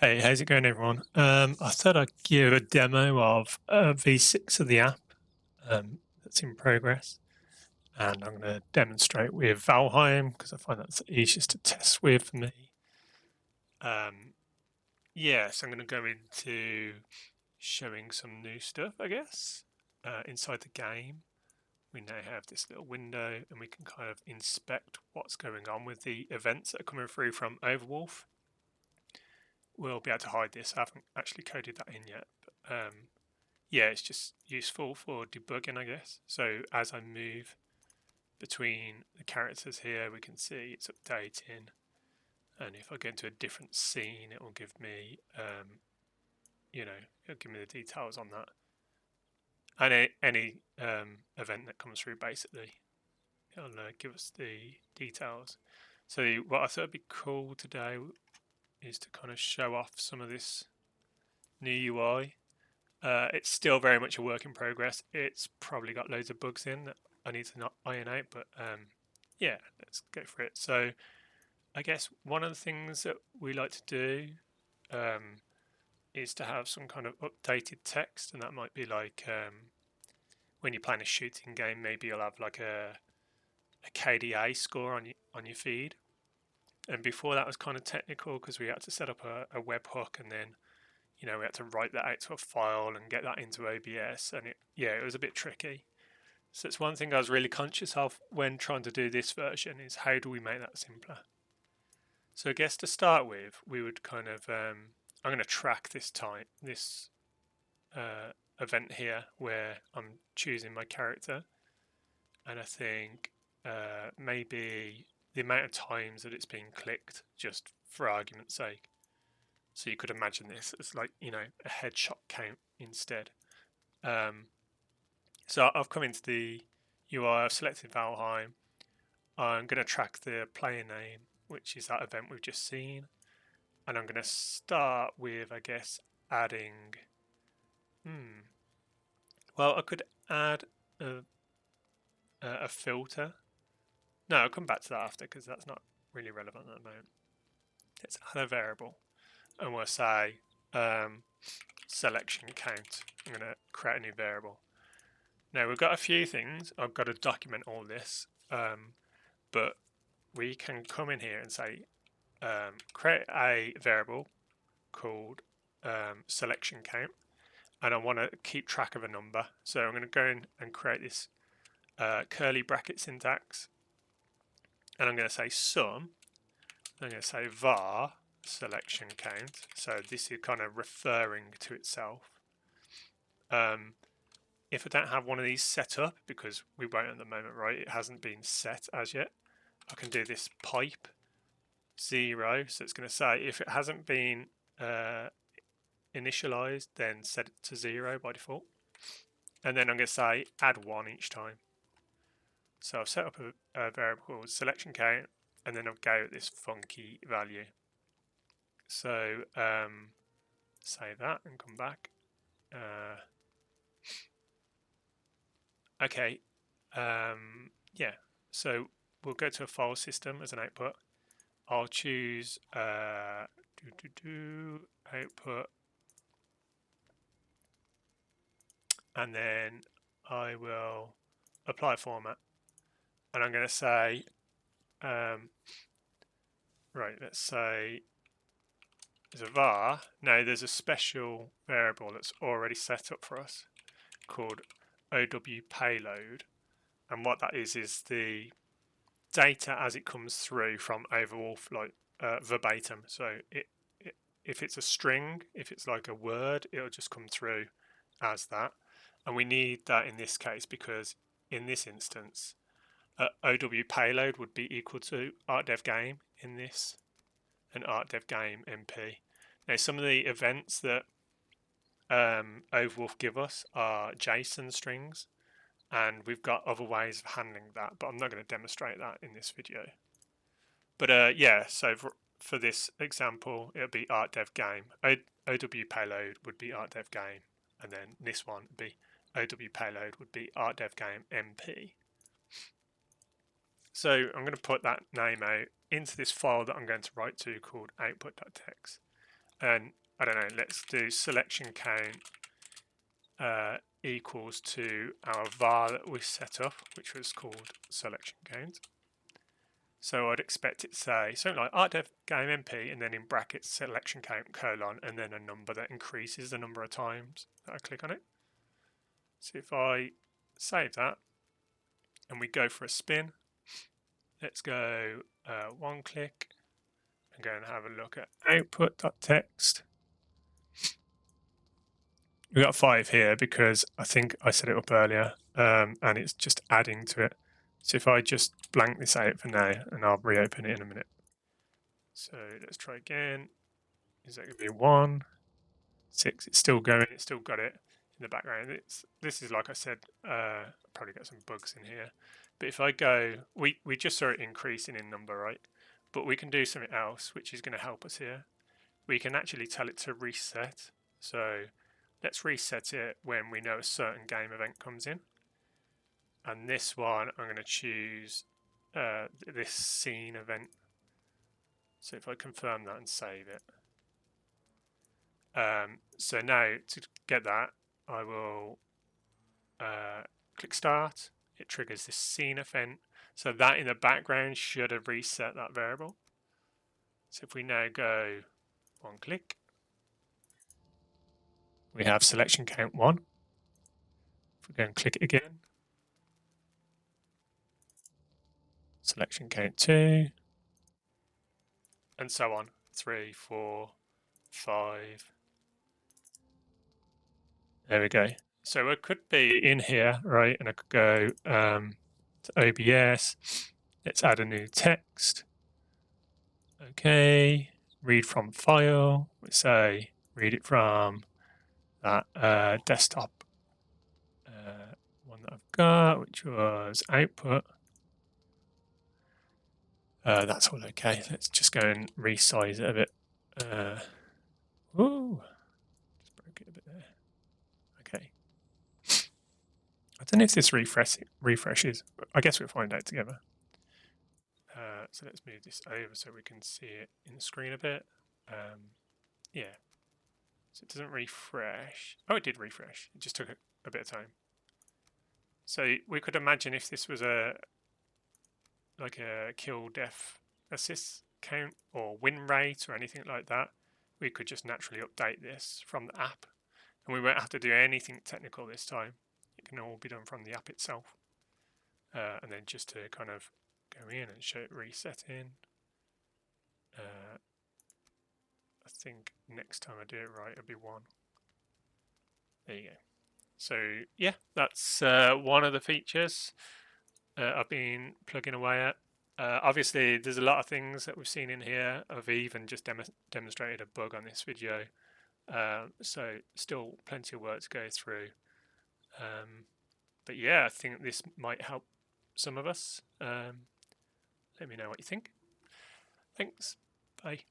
Hey, how's it going, everyone? I thought I'd give a demo of V6 of the app that's in progress, and I'm going to demonstrate with Valheim because I find that's the easiest to test with for me. Um, so I'm going to go into showing some new stuff, I guess. Inside the game, we now have this little window, and we can kind of inspect what's going on with the events that are coming through from Overwolf. We'll be able to hide this. I haven't actually coded that in yet, but yeah, it's just useful for debugging, I guess. So as I move between the characters here, we can see it's updating. And if I go into a different scene, it will give me, it'll give me the details on that. And any event that comes through, basically, it'll give us the details. So what I thought would be cool today is to kind of show off some of this new UI. It's still very much a work in progress. It's probably got loads of bugs in that I need to not iron out, but yeah, let's go for it. So I guess one of the things that we like to do is to have some kind of updated text, and that might be like when you're playing a shooting game, maybe you'll have like a KDA score on your feed. And before that was kind of technical because we had to set up a webhook and then we had to write that out to a file and get that into OBS, and it was a bit tricky. So it's one thing I was really conscious of when trying to do this version is how do we make that simpler? So I guess to start with, we would kind of I'm going to track this event here where I'm choosing my character, and I think maybe the amount of times that it's been clicked, just for argument's sake. So you could imagine this as like, a headshot count instead. So I've come into the UI, I've selected Valheim. I'm going to track the player name, which is that event we've just seen. And I'm going to start with, I guess, adding. Well, I could add a filter. No, I'll come back to that after because that's not really relevant at the moment. Let's add a variable. And we'll say selection count. I'm going to create a new variable. Now we've got a few things. I've got to document all this, but we can come in here and say create a variable called selection count, and I want to keep track of a number. So I'm going to go in and create this curly bracket syntax, and I'm going to say sum. I'm going to say var selection count. So this is kind of referring to itself. If I don't have one of these set up, because we won't at the moment, right? It hasn't been set as yet. I can do this pipe 0. So it's going to say if it hasn't been initialized, then set it to 0 by default. And then I'm going to say add 1 each time. So I've set up a variable called selection count, and then I'll go at this funky value. So save that and come back. Okay, yeah, so we'll go to a file system as an output. I'll choose output, and then I will apply format, and I'm going to say right, let's say there's a var. Now there's a special variable that's already set up for us called OW payload, and what that is the data as it comes through from Overwolf, like verbatim. So if it's a string, if it's like a word, it'll just come through as that. And we need that in this case because in this instance, OW payload would be equal to artdevGame in this, and artdevGame MP. Now, some of the events that Overwolf give us are JSON strings, and we've got other ways of handling that, but I'm not going to demonstrate that in this video. But yeah, so for this example, it'll be artdevGame. OW payload would be artdevGame, and then this one would be OW payload would be artdevGame MP. So I'm going to put that name out into this file that I'm going to write to called output.txt. and I don't know, let's do selection count equals to our var that we set up, which was called selection count. So I'd expect it to say something like artdev game MP and then in brackets selection count colon and then a number that increases the number of times that I click on it. So if I save that and we go for a spin, let's go one click and go and have a look at output.txt. We've got 5 here because I think I set it up earlier and it's just adding to it. So if I just blank this out for now and I'll reopen it in a minute. So let's try again. Is that going to be 1, 6? It's still going. It's still got it in the background. This is like I said. Probably got some bugs in here. But if I go, we just saw it increasing in number, right? But we can do something else, which is going to help us here. We can actually tell it to reset. So let's reset it when we know a certain game event comes in. And this one, I'm going to choose this scene event. So if I confirm that and save it. So now to get that, I will click start. It triggers this scene event. So that in the background should have reset that variable. So if we now go one click, we have selection count 1. If we go and click it again, selection count 2, and so on, 3, 4, 5. There we go. So it could be in here, right? And I could go to OBS. Let's add a new text. Okay, read from file. Let's say read it from that desktop one that I've got, which was output. That's all okay. Let's just go and resize it a bit. Ooh, just broke it a bit there. Okay. I don't know if this refreshes. I guess we'll find out together. So let's move this over so we can see it in the screen a bit. Yeah. So it doesn't refresh. Oh, it did refresh. It just took a bit of time. So we could imagine if this was like a kill death assist count or win rate or anything like that, we could just naturally update this from the app. And we won't have to do anything technical this time. It can all be done from the app itself. And then just to kind of go in and show it resetting. I think next time I do it right, it'll be 1. There you go. So yeah, that's one of the features I've been plugging away at. Obviously, there's a lot of things that we've seen in here. I've even just demonstrated a bug on this video. So still plenty of work to go through. But yeah, I think this might help some of us. Let me know what you think. Thanks. Bye.